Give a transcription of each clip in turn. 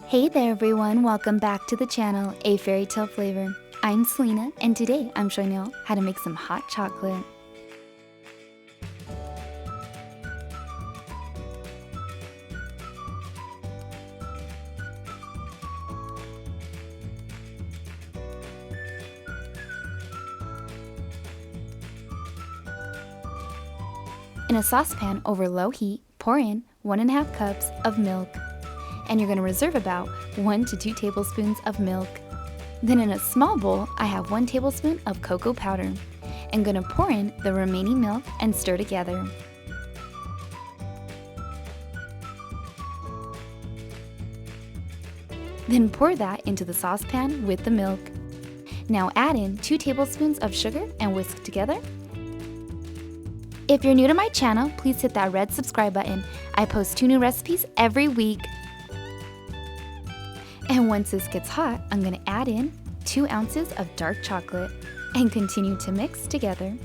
Hey there everyone, welcome back to the channel, A Fairy Tale Flavor. I'm Selena and today I'm showing y'all how to make some hot chocolate. In a saucepan over low heat, pour in 1.5 cups of milk. And you're going to reserve about 1 to 2 tablespoons of milk. Then in a small bowl, I have 1 tablespoon of cocoa powder. I'm going to pour in the remaining milk and stir together. Then pour that into the saucepan with the milk. Now add in 2 tablespoons of sugar and whisk together. If you're new to my channel, please hit that red subscribe button. I post 2 new recipes every week. And once this gets hot, I'm going to add in 2 ounces of dark chocolate and continue to mix together.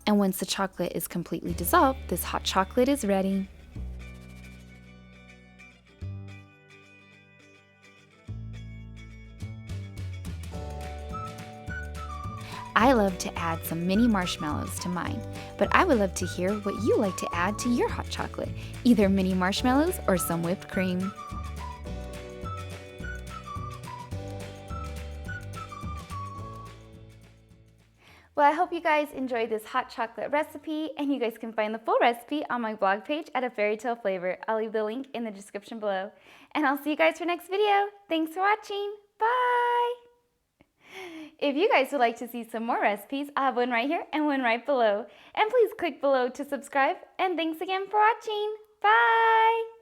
And once the chocolate is completely dissolved, this hot chocolate is ready. I love to add some mini marshmallows to mine, but I would love to hear what you like to add to your hot chocolate, either mini marshmallows or some whipped cream. Well, I hope you guys enjoyed this hot chocolate recipe, and you guys can find the full recipe on my blog page at A Fairytale Flavor. I'll leave the link in the description below. And I'll see you guys for next video. Thanks for watching. Bye! If you guys would like to see some more recipes, I have one right here and one right below. And please click below to subscribe. And thanks again for watching. Bye!